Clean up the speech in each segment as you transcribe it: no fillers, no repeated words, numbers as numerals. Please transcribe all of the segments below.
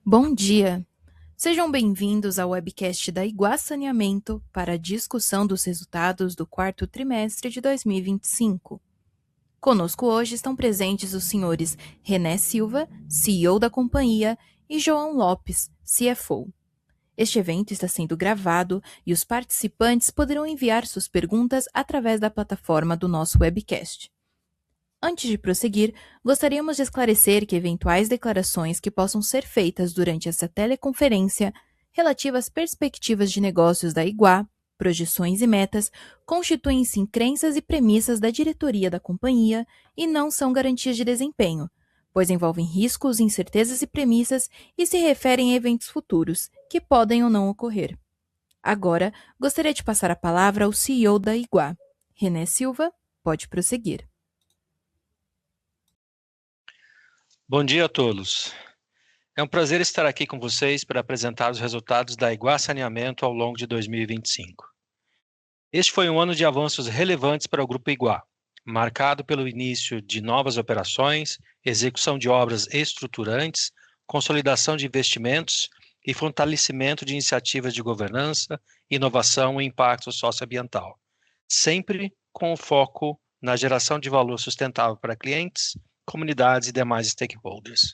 Bom dia! Sejam bem-vindos ao webcast da Iguá Saneamento para a discussão dos resultados do quarto trimestre de 2025. Conosco hoje estão presentes os senhores René Silva, CEO da companhia, e João Lopes, CFO. Este evento está sendo gravado e os participantes poderão enviar suas perguntas através da plataforma do nosso webcast. Antes de prosseguir, gostaríamos de esclarecer que eventuais declarações que possam ser feitas durante essa teleconferência relativas às perspectivas de negócios da Iguá, projeções e metas, constituem-se em crenças e premissas da diretoria da companhia e não são garantias de desempenho, pois envolvem riscos, incertezas e premissas e se referem a eventos futuros, que podem ou não ocorrer. Agora, gostaria de passar a palavra ao CEO da Iguá. René Silva, pode prosseguir. Bom dia a todos. É um prazer estar aqui com vocês para apresentar os resultados da Iguá Saneamento ao longo de 2025. Este foi um ano de avanços relevantes para o Grupo Iguá, marcado pelo início de novas operações, execução de obras estruturantes, consolidação de investimentos e fortalecimento de iniciativas de governança, inovação e impacto socioambiental, sempre com o foco na geração de valor sustentável para clientes, comunidades e demais stakeholders.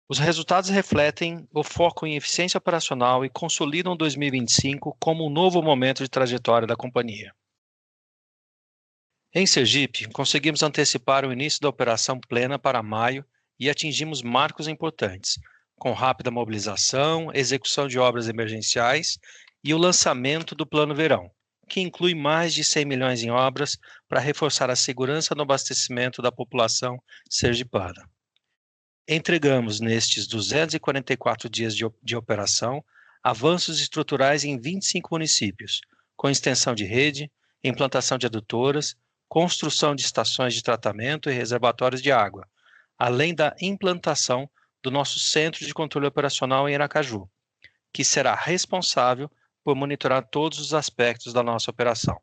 Os resultados refletem o foco em eficiência operacional e consolidam 2025 como um novo momento de trajetória da companhia. Em Sergipe, conseguimos antecipar o início da operação plena para maio e atingimos marcos importantes, com rápida mobilização, execução de obras emergenciais e o lançamento do Plano Verão, que inclui mais de 100 milhões em obras para reforçar a segurança no abastecimento da população sergipana. Entregamos, nestes 244 dias de operação, avanços estruturais em 25 municípios, com extensão de rede, implantação de adutoras, construção de estações de tratamento e reservatórios de água, além da implantação do nosso Centro de Controle Operacional em Aracaju, que será responsável por monitorar todos os aspectos da nossa operação.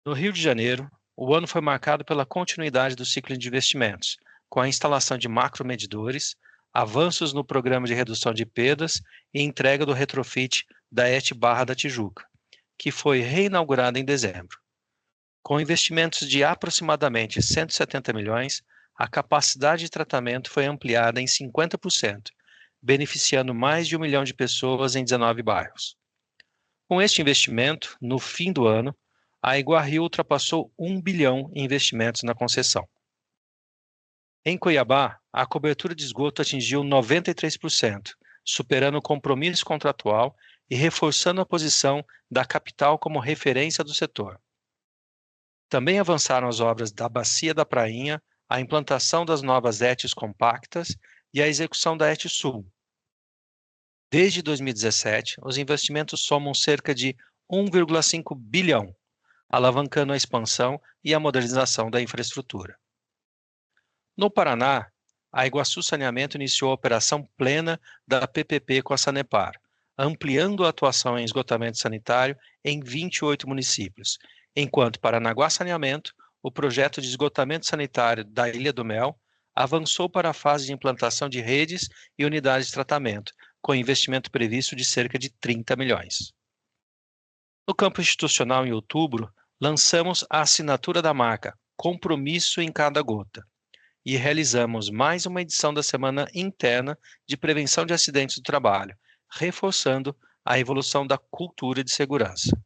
No Rio de Janeiro, o ano foi marcado pela continuidade do ciclo de investimentos, com a instalação de macromedidores, avanços no programa de redução de perdas e entrega do retrofit da ET Barra da Tijuca, que foi reinaugurada em dezembro. Com investimentos de aproximadamente 170 milhões, a capacidade de tratamento foi ampliada em 50%, beneficiando mais de 1 milhão de pessoas em 19 bairros. Com este investimento, no fim do ano, a Iguá Rio ultrapassou 1 bilhão em investimentos na concessão. Em Cuiabá, a cobertura de esgoto atingiu 93%, superando o compromisso contratual e reforçando a posição da capital como referência do setor. Também avançaram as obras da Bacia da Prainha, a implantação das novas ETs compactas e a execução da ET Sul. Desde 2017, os investimentos somam cerca de 1,5 bilhão, alavancando a expansão e a modernização da infraestrutura. No Paraná, a Iguaçu Saneamento iniciou a operação plena da PPP com a Sanepar, ampliando a atuação em esgotamento sanitário em 28 municípios, enquanto Paranaguá Saneamento, o projeto de esgotamento sanitário da Ilha do Mel, avançou para a fase de implantação de redes e unidades de tratamento, com investimento previsto de cerca de 30 milhões. No campo institucional, em outubro, lançamos a assinatura da marca Compromisso em Cada Gota e realizamos mais uma edição da Semana Interna de Prevenção de Acidentes do Trabalho, reforçando a evolução da cultura de segurança.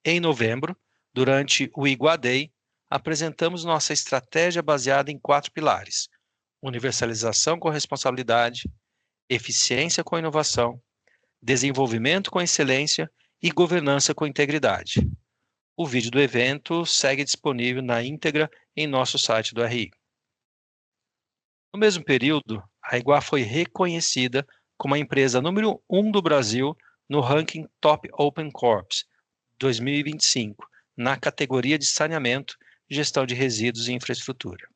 Em novembro, durante o Iguá Day, apresentamos nossa estratégia baseada em 4 pilares: universalização com responsabilidade, eficiência com inovação, desenvolvimento com excelência e governança com integridade. O vídeo do evento segue disponível na íntegra em nosso site do RI. No mesmo período, a Iguá foi reconhecida como a empresa número 1 do Brasil no ranking Top Open Corps 2025, na categoria de saneamento, gestão de resíduos e infraestrutura.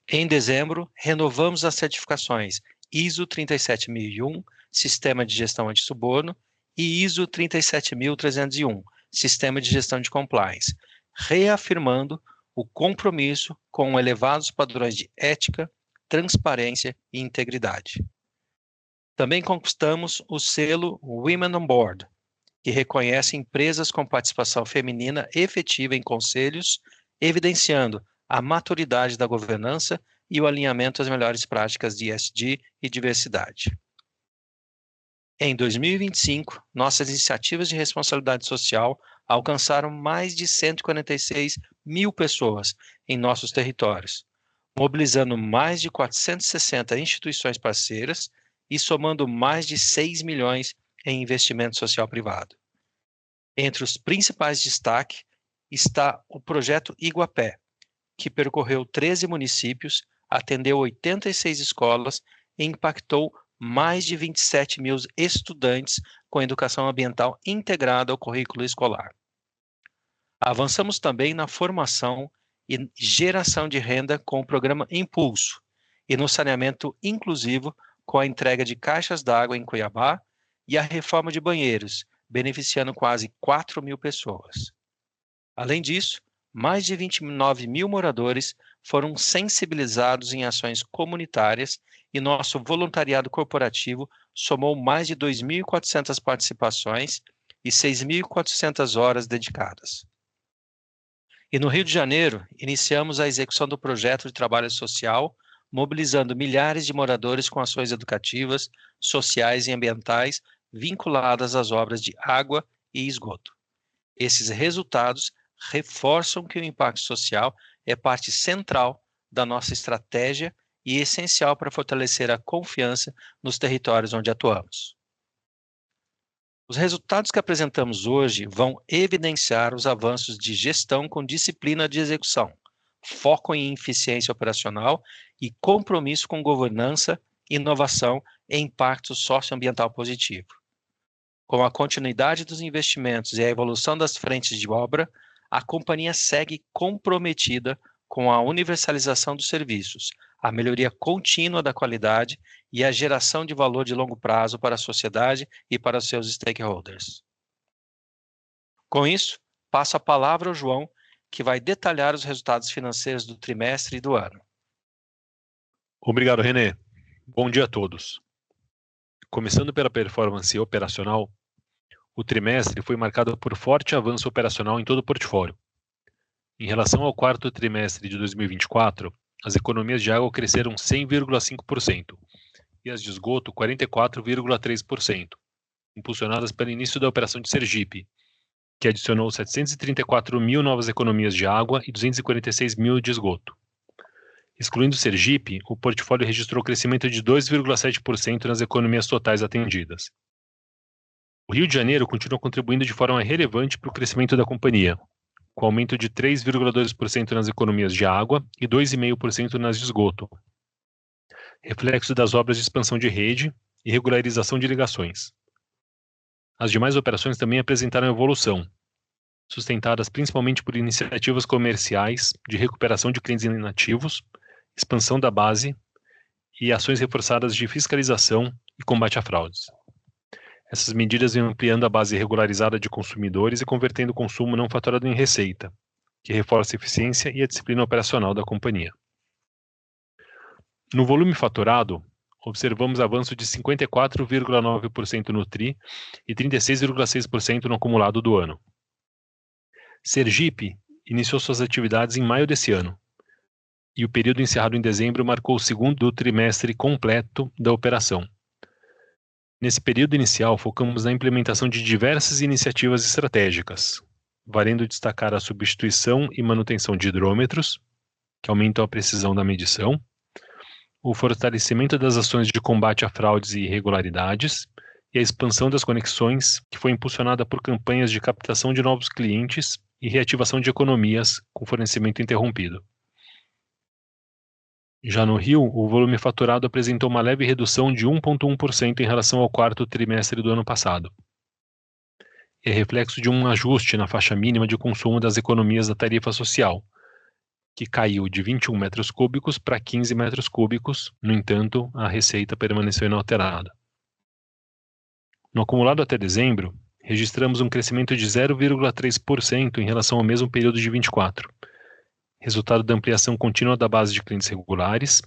Em dezembro, renovamos as certificações ISO 37001, Sistema de Gestão Anti-Suborno, e ISO 37301, Sistema de Gestão de Compliance, reafirmando o compromisso com elevados padrões de ética, transparência e integridade. Também conquistamos o selo Women on Board, que reconhece empresas com participação feminina efetiva em conselhos, evidenciando a maturidade da governança e o alinhamento às melhores práticas de ESG e diversidade. Em 2025, nossas iniciativas de responsabilidade social alcançaram mais de 146 mil pessoas em nossos territórios, mobilizando mais de 460 instituições parceiras e somando mais de 6 milhões em investimento social privado. Entre os principais destaques está o projeto Iguapé, que percorreu 13 municípios, atendeu 86 escolas e impactou mais de 27 mil estudantes com educação ambiental integrada ao currículo escolar. Avançamos também na formação e geração de renda com o programa Impulso e no saneamento inclusivo com a entrega de caixas d'água em Cuiabá e a reforma de banheiros, beneficiando quase 4 mil pessoas. Além disso, mais de 29 mil moradores foram sensibilizados em ações comunitárias e nosso voluntariado corporativo somou mais de 2.400 participações e 6.400 horas dedicadas. E no Rio de Janeiro, iniciamos a execução do projeto de trabalho social, mobilizando milhares de moradores com ações educativas, sociais e ambientais vinculadas às obras de água e esgoto. Esses resultados reforçam que o impacto social é parte central da nossa estratégia e essencial para fortalecer a confiança nos territórios onde atuamos. Os resultados que apresentamos hoje vão evidenciar os avanços de gestão com disciplina de execução, foco em eficiência operacional e compromisso com governança, inovação e impacto socioambiental positivo. Com a continuidade dos investimentos e a evolução das frentes de obra, a companhia segue comprometida com a universalização dos serviços, a melhoria contínua da qualidade e a geração de valor de longo prazo para a sociedade e para os seus stakeholders. Com isso, passo a palavra ao João, que vai detalhar os resultados financeiros do trimestre e do ano. Obrigado, René. Bom dia a todos. Começando pela performance operacional, o trimestre foi marcado por forte avanço operacional em todo o portfólio. Em relação ao quarto trimestre de 2024, as economias de água cresceram 100,5% e as de esgoto 44,3%, impulsionadas pelo início da operação de Sergipe, que adicionou 734 mil novas economias de água e 246 mil de esgoto. Excluindo Sergipe, o portfólio registrou crescimento de 2,7% nas economias totais atendidas. O Rio de Janeiro continua contribuindo de forma relevante para o crescimento da companhia, com aumento de 3,2% nas economias de água e 2,5% nas de esgoto, reflexo das obras de expansão de rede e regularização de ligações. As demais operações também apresentaram evolução, sustentadas principalmente por iniciativas comerciais de recuperação de clientes inativos, expansão da base e ações reforçadas de fiscalização e combate a fraudes. Essas medidas vêm ampliando a base regularizada de consumidores e convertendo o consumo não faturado em receita, que reforça a eficiência e a disciplina operacional da companhia. No volume faturado, observamos avanço de 54,9% no TRI e 36,6% no acumulado do ano. Sergipe iniciou suas atividades em maio desse ano, e o período encerrado em dezembro marcou o segundo trimestre completo da operação. Nesse período inicial, focamos na implementação de diversas iniciativas estratégicas, valendo destacar a substituição e manutenção de hidrômetros, que aumentam a precisão da medição, o fortalecimento das ações de combate a fraudes e irregularidades e a expansão das conexões, que foi impulsionada por campanhas de captação de novos clientes e reativação de economias com fornecimento interrompido. Já no Rio, o volume faturado apresentou uma leve redução de 1,1% em relação ao quarto trimestre do ano passado. É reflexo de um ajuste na faixa mínima de consumo das economias da tarifa social, que caiu de 21 metros cúbicos para 15 metros cúbicos, no entanto, a receita permaneceu inalterada. No acumulado até dezembro, registramos um crescimento de 0,3% em relação ao mesmo período de 24, resultado da ampliação contínua da base de clientes regulares,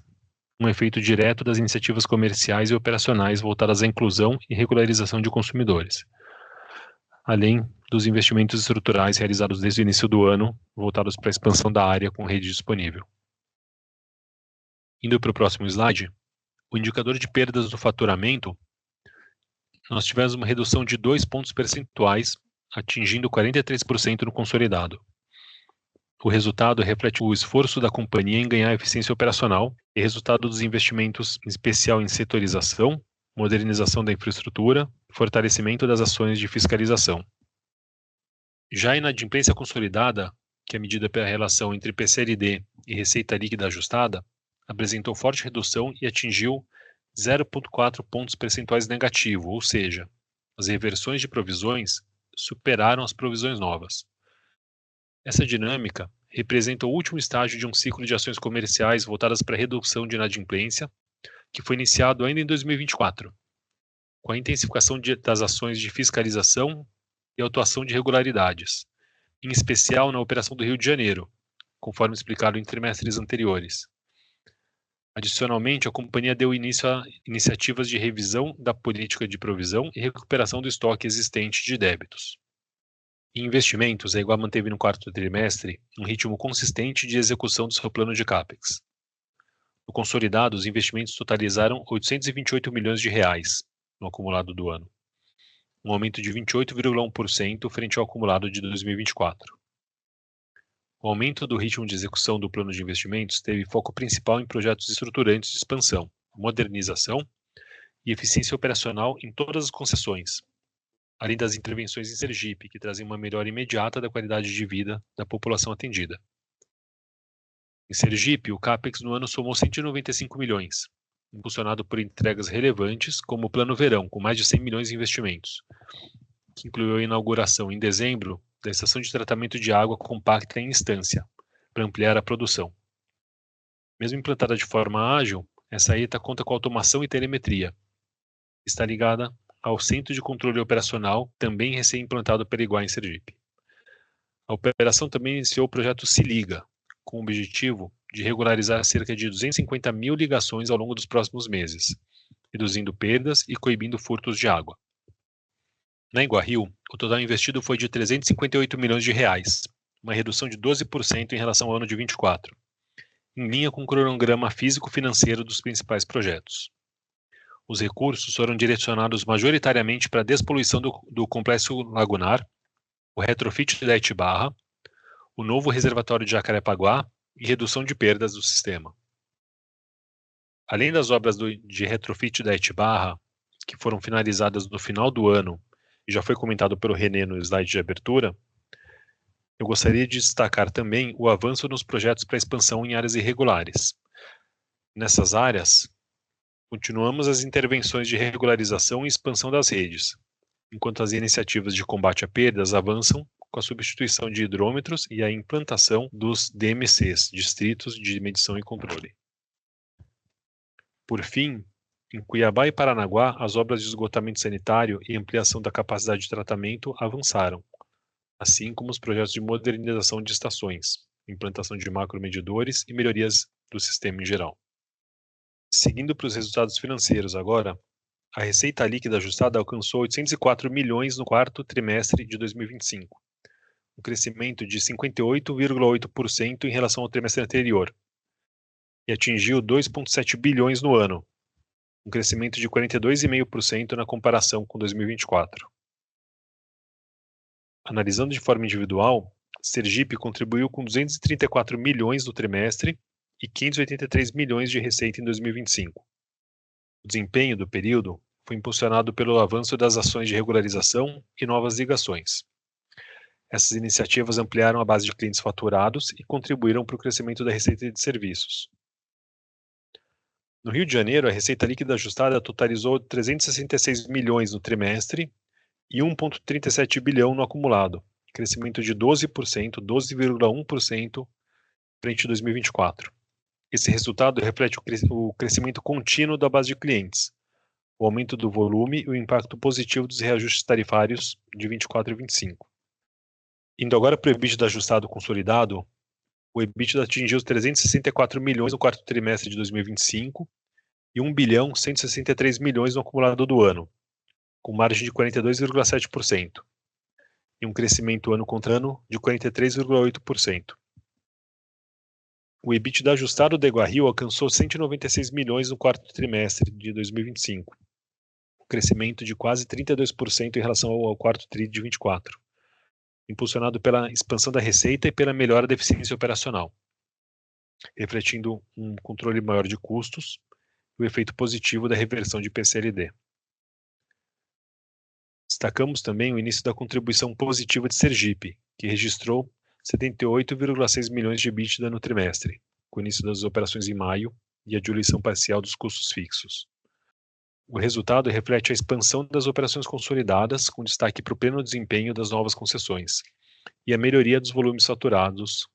um efeito direto das iniciativas comerciais e operacionais voltadas à inclusão e regularização de consumidores, além dos investimentos estruturais realizados desde o início do ano, voltados para a expansão da área com rede disponível. Indo para o próximo slide, o indicador de perdas do faturamento, nós tivemos uma redução de 2 pontos percentuais, atingindo 43% no consolidado. O resultado reflete o esforço da companhia em ganhar eficiência operacional e resultado dos investimentos, em especial em setorização, modernização da infraestrutura e fortalecimento das ações de fiscalização. Já a inadimplência consolidada, que é medida pela relação entre PCLD e receita líquida ajustada, apresentou forte redução e atingiu 0,4 pontos percentuais negativo, ou seja, as reversões de provisões superaram as provisões novas. Essa dinâmica representa o último estágio de um ciclo de ações comerciais voltadas para a redução de inadimplência, que foi iniciado ainda em 2024, com a intensificação das ações de fiscalização e autuação de irregularidades, em especial na operação do Rio de Janeiro, conforme explicado em trimestres anteriores. Adicionalmente, a companhia deu início a iniciativas de revisão da política de provisão e recuperação do estoque existente de débitos. Em investimentos, a Iguá manteve no quarto trimestre um ritmo consistente de execução do seu plano de CAPEX. No consolidado, os investimentos totalizaram 828 milhões de reais no acumulado do ano, um aumento de 28,1% frente ao acumulado de 2024. O aumento do ritmo de execução do plano de investimentos teve foco principal em projetos estruturantes de expansão, modernização e eficiência operacional em todas as concessões, além das intervenções em Sergipe, que trazem uma melhora imediata da qualidade de vida da população atendida. Em Sergipe, o CAPEX no ano somou 195 milhões, impulsionado por entregas relevantes, como o Plano Verão, com mais de 100 milhões em investimentos, que incluiu a inauguração em dezembro da estação de tratamento de água compacta em Instância, para ampliar a produção. Mesmo implantada de forma ágil, essa ETA conta com automação e telemetria. Está ligada ao Centro de Controle Operacional, também recém-implantado pela Iguá em Sergipe. A operação também iniciou o projeto Se Liga, com o objetivo de regularizar cerca de 250 mil ligações ao longo dos próximos meses, reduzindo perdas e coibindo furtos de água. Na Iguá Rio, o total investido foi de 358 milhões de reais, uma redução de 12% em relação ao ano de 24, em linha com o cronograma físico-financeiro dos principais projetos. Os recursos foram direcionados majoritariamente para a despoluição do complexo lagunar, o retrofit da Etibarra, o novo reservatório de Jacarepaguá e redução de perdas do sistema. Além das obras de retrofit da Etibarra, que foram finalizadas no final do ano e já foi comentado pelo René no slide de abertura, eu gostaria de destacar também o avanço nos projetos para expansão em áreas irregulares. Nessas áreas, continuamos as intervenções de regularização e expansão das redes, enquanto as iniciativas de combate a perdas avançam com a substituição de hidrômetros e a implantação dos DMCs, Distritos de Medição e Controle. Por fim, em Cuiabá e Paranaguá, as obras de esgotamento sanitário e ampliação da capacidade de tratamento avançaram, assim como os projetos de modernização de estações, implantação de macromedidores e melhorias do sistema em geral. Seguindo para os resultados financeiros agora, a receita líquida ajustada alcançou 804 milhões no quarto trimestre de 2025, um crescimento de 58,8% em relação ao trimestre anterior, e atingiu 2,7 bilhões no ano, um crescimento de 42,5% na comparação com 2024. Analisando de forma individual, Sergipe contribuiu com 234 milhões no trimestre e 583 milhões de receita em 2025. O desempenho do período foi impulsionado pelo avanço das ações de regularização e novas ligações. Essas iniciativas ampliaram a base de clientes faturados e contribuíram para o crescimento da receita de serviços. No Rio de Janeiro, a receita líquida ajustada totalizou 366 milhões no trimestre e 1,37 bilhão no acumulado, crescimento de 12,1% frente a 2024. Esse resultado reflete o crescimento contínuo da base de clientes, o aumento do volume e o impacto positivo dos reajustes tarifários de 24 e 25. Indo agora para o EBITDA ajustado consolidado, O EBITDA atingiu os 364 milhões no quarto trimestre de 2025 e 1 bilhão 163 milhões no acumulado do ano, com margem de 42,7% e um crescimento ano contra ano de 43,8%. O EBITDA ajustado da Iguario alcançou 196 milhões no quarto trimestre de 2025, um crescimento de quase 32% em relação ao quarto tri de 24, impulsionado pela expansão da receita e pela melhora da eficiência operacional, refletindo um controle maior de custos e o efeito positivo da reversão de PCLD. Destacamos também o início da contribuição positiva de Sergipe, que registrou 78,6 milhões de EBITDA no trimestre, com o início das operações em maio e a diluição parcial dos custos fixos. O resultado reflete a expansão das operações consolidadas, com destaque para o pleno desempenho das novas concessões, e a melhoria dos volumes faturados,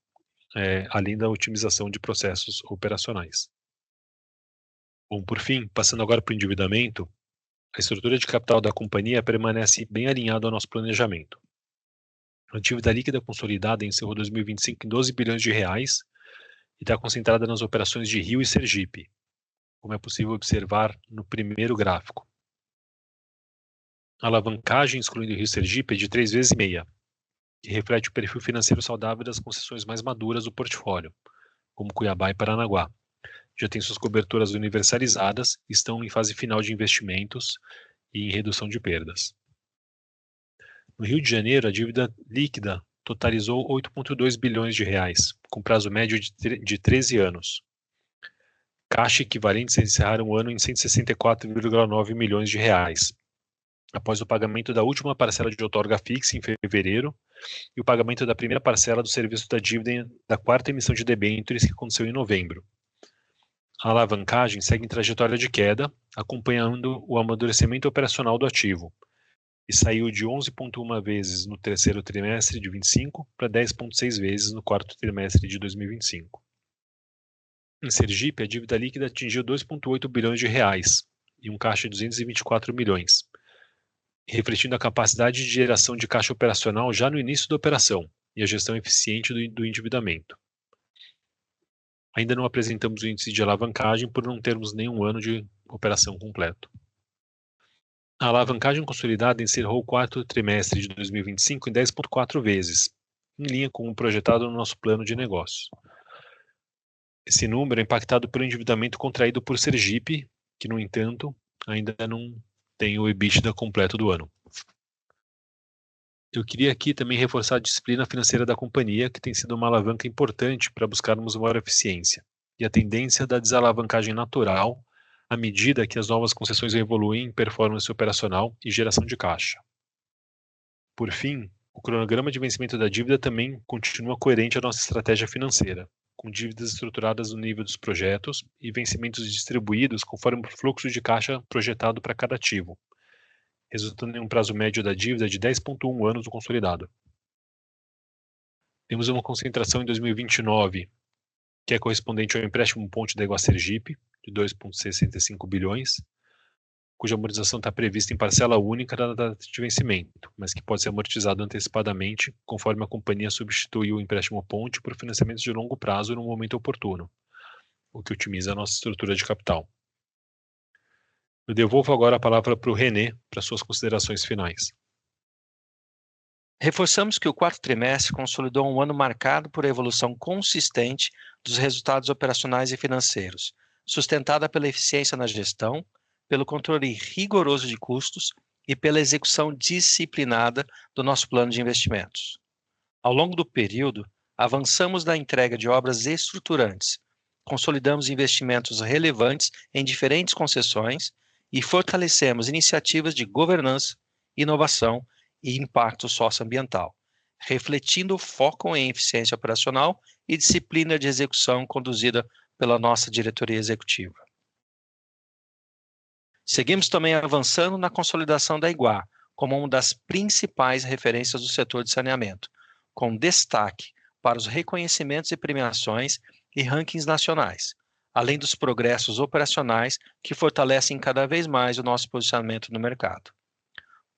além da otimização de processos operacionais. Bom, por fim, passando agora para o endividamento, a estrutura de capital da companhia permanece bem alinhada ao nosso planejamento. A dívida líquida consolidada encerrou 2025 em 12 bilhões de reais e está concentrada nas operações de Rio e Sergipe, como é possível observar no primeiro gráfico. A alavancagem, excluindo Rio e Sergipe, é de 3,5 vezes, que reflete o perfil financeiro saudável das concessões mais maduras do portfólio, como Cuiabá e Paranaguá. Já tem suas coberturas universalizadas e estão em fase final de investimentos e em redução de perdas. No Rio de Janeiro, a dívida líquida totalizou 8,2 bilhões de reais, com prazo médio de 13 anos. Caixa equivalentes encerraram o ano em 164,9 milhões de reais, após o pagamento da última parcela de outorga fixa em fevereiro e o pagamento da primeira parcela do serviço da dívida da quarta emissão de debêntures que aconteceu em novembro. A alavancagem segue em trajetória de queda, acompanhando o amadurecimento operacional do ativo, e saiu de 11,1 vezes no terceiro trimestre de 25 para 10,6 vezes no quarto trimestre de 2025. Em Sergipe, a dívida líquida atingiu 2,8 bilhões de reais e um caixa de 224 milhões, refletindo a capacidade de geração de caixa operacional já no início da operação e a gestão eficiente do endividamento. Ainda não apresentamos o índice de alavancagem por não termos nenhum ano de operação completo. A alavancagem consolidada encerrou o quarto trimestre de 2025 em 10,4 vezes, em linha com o projetado no nosso plano de negócio. Esse número é impactado pelo endividamento contraído por Sergipe, que, no entanto, ainda não tem o EBITDA completo do ano. Eu queria aqui também reforçar a disciplina financeira da companhia, que tem sido uma alavanca importante para buscarmos maior eficiência, e a tendência da desalavancagem natural à medida que as novas concessões evoluem em performance operacional e geração de caixa. Por fim, o cronograma de vencimento da dívida também continua coerente à nossa estratégia financeira, com dívidas estruturadas no nível dos projetos e vencimentos distribuídos conforme o fluxo de caixa projetado para cada ativo, resultando em um prazo médio da dívida de 10,1 anos no consolidado. Temos uma concentração em 2029, que é correspondente ao empréstimo ponte da Iguá Sergipe, de 2,65 bilhões, cuja amortização está prevista em parcela única da data de vencimento, mas que pode ser amortizado antecipadamente conforme a companhia substitui o empréstimo ponte por financiamentos de longo prazo no momento oportuno, o que otimiza a nossa estrutura de capital. Eu devolvo agora a palavra para o René para suas considerações finais. Reforçamos que o quarto trimestre consolidou um ano marcado por evolução consistente dos resultados operacionais e financeiros, sustentada pela eficiência na gestão, pelo controle rigoroso de custos e pela execução disciplinada do nosso plano de investimentos. Ao longo do período, avançamos na entrega de obras estruturantes, consolidamos investimentos relevantes em diferentes concessões e fortalecemos iniciativas de governança, inovação e impacto socioambiental, refletindo o foco em eficiência operacional e disciplina de execução conduzida pela nossa diretoria executiva. Seguimos também avançando na consolidação da Iguá, como uma das principais referências do setor de saneamento, com destaque para os reconhecimentos e premiações e rankings nacionais, além dos progressos operacionais que fortalecem cada vez mais o nosso posicionamento no mercado.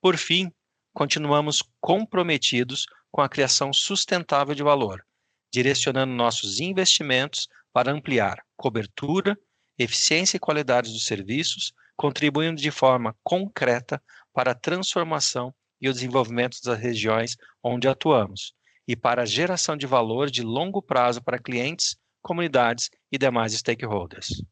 Por fim, continuamos comprometidos com a criação sustentável de valor, direcionando nossos investimentos para ampliar cobertura, eficiência e qualidade dos serviços, contribuindo de forma concreta para a transformação e o desenvolvimento das regiões onde atuamos e para a geração de valor de longo prazo para clientes, comunidades e demais stakeholders.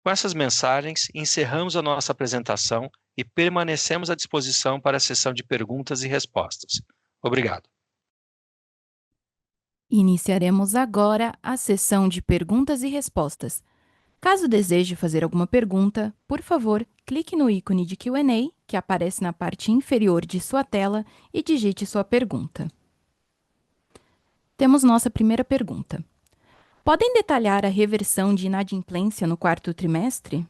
Com essas mensagens, encerramos a nossa apresentação e permanecemos à disposição para a sessão de perguntas e respostas. Obrigado. Iniciaremos agora a sessão de perguntas e respostas. Caso deseje fazer alguma pergunta, por favor, clique no ícone de Q&A, que aparece na parte inferior de sua tela, e digite sua pergunta. Temos nossa primeira pergunta. Podem detalhar a reversão de inadimplência no quarto trimestre?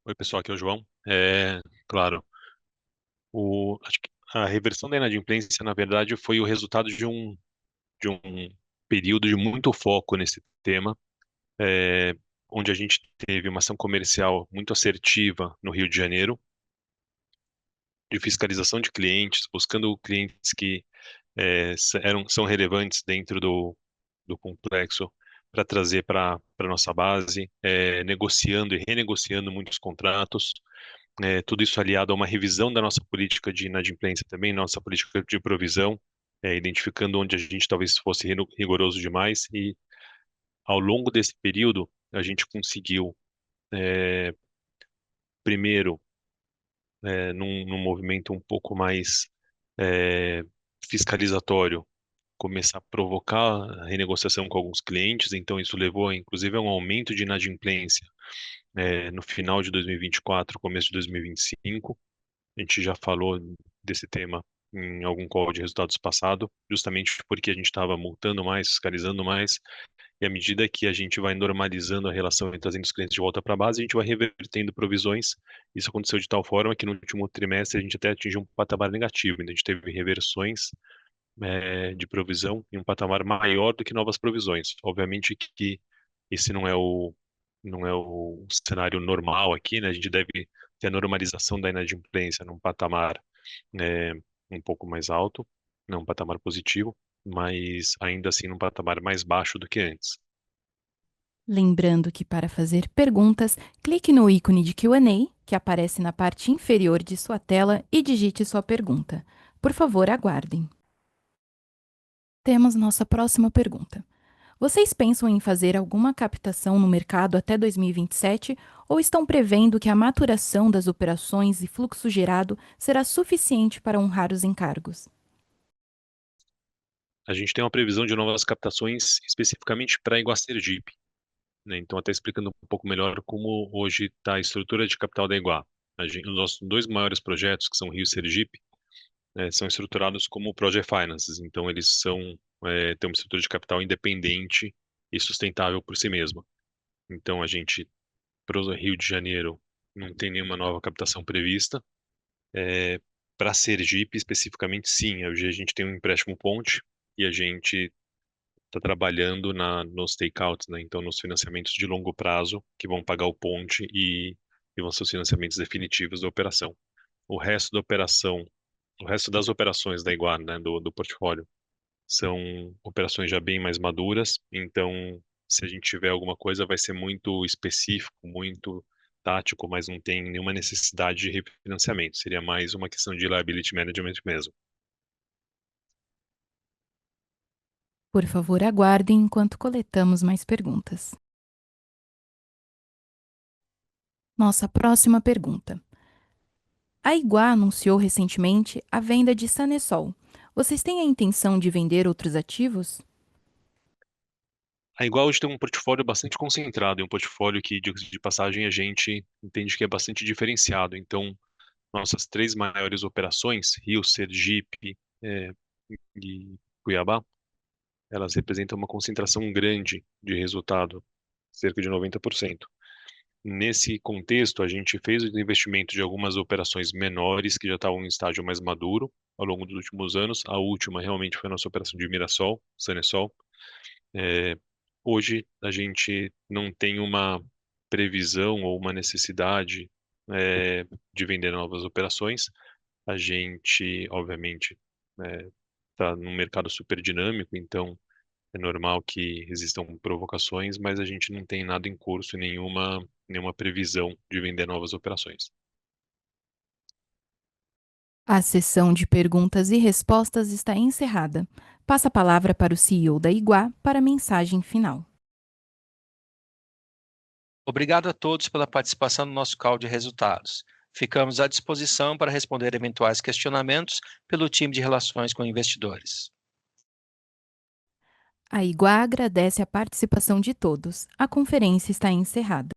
Oi, pessoal, aqui é o João. Claro, acho que a reversão da inadimplência, na verdade, foi o resultado de um período de muito foco nesse tema, é, onde a gente teve uma ação comercial muito assertiva no Rio de Janeiro, de fiscalização de clientes, buscando clientes que são relevantes dentro do complexo para trazer para a nossa base, negociando e renegociando muitos contratos, tudo isso aliado a uma revisão da nossa política de inadimplência também, nossa política de provisão, identificando onde a gente talvez fosse rigoroso demais, e ao longo desse período a gente conseguiu, primeiro, num movimento um pouco mais fiscalizatório, começar a provocar a renegociação com alguns clientes, então isso levou, inclusive, a um aumento de inadimplência no final de 2024, começo de 2025. A gente já falou desse tema em algum call de resultados passado, justamente porque a gente estava multando mais, fiscalizando mais, e à medida que a gente vai normalizando a relação e trazendo os clientes de volta para a base, a gente vai revertendo provisões. Isso aconteceu de tal forma que no último trimestre a gente até atingiu um patamar negativo, então a gente teve reversões de provisão em um patamar maior do que novas provisões. Obviamente que esse não é o cenário normal aqui, né? A gente deve ter a normalização da inadimplência num patamar é, um pouco mais alto, não um patamar positivo, mas ainda assim num patamar mais baixo do que antes. Lembrando que para fazer perguntas, clique no ícone de Q&A, que aparece na parte inferior de sua tela, e digite sua pergunta. Por favor, aguardem. Temos nossa próxima pergunta. Vocês pensam em fazer alguma captação no mercado até 2027 ou estão prevendo que a maturação das operações e fluxo gerado será suficiente para honrar os encargos? A gente tem uma previsão de novas captações especificamente para Iguá Sergipe, né? Então, até explicando um pouco melhor como hoje está a estrutura de capital da Iguá. Os nossos dois maiores projetos, que são Rio e Sergipe, são estruturados como Project Finances. Então, eles têm uma estrutura de capital independente e sustentável por si mesma. Então, a gente, para o Rio de Janeiro, não tem nenhuma nova captação prevista. Para Sergipe, especificamente, sim. Hoje a gente tem um empréstimo ponte e a gente está trabalhando nos takeouts, né? Então, nos financiamentos de longo prazo, que vão pagar o ponte e vão ser os financiamentos definitivos da operação. O resto da operação, o resto das operações da Iguar, né, do portfólio, são operações já bem mais maduras. Então, se a gente tiver alguma coisa, vai ser muito específico, muito tático, mas não tem nenhuma necessidade de refinanciamento. Seria mais uma questão de liability management mesmo. Por favor, aguardem enquanto coletamos mais perguntas. Nossa próxima pergunta. A Iguá anunciou recentemente a venda de Sanesol. Vocês têm a intenção de vender outros ativos? A Igual hoje tem um portfólio bastante concentrado, e um portfólio que, de passagem, a gente entende que é bastante diferenciado. Então, nossas três maiores operações, Rio, Sergipe, e Cuiabá, elas representam uma concentração grande de resultado, cerca de 90%. Nesse contexto, a gente fez o investimento de algumas operações menores que já estavam em estágio mais maduro ao longo dos últimos anos. A última realmente foi a nossa operação de Mirassol, Sanesol. É, Hoje a gente não tem uma previsão ou uma necessidade de vender novas operações. A gente, obviamente, está num mercado super dinâmico, então é normal que existam provocações, mas a gente não tem nada em curso, nenhuma previsão de vender novas operações. A sessão de perguntas e respostas está encerrada. Passa a palavra para o CEO da Iguá para a mensagem final. Obrigado a todos pela participação no nosso call de resultados. Ficamos à disposição para responder eventuais questionamentos pelo time de relações com investidores. A Iguá agradece a participação de todos. A conferência está encerrada.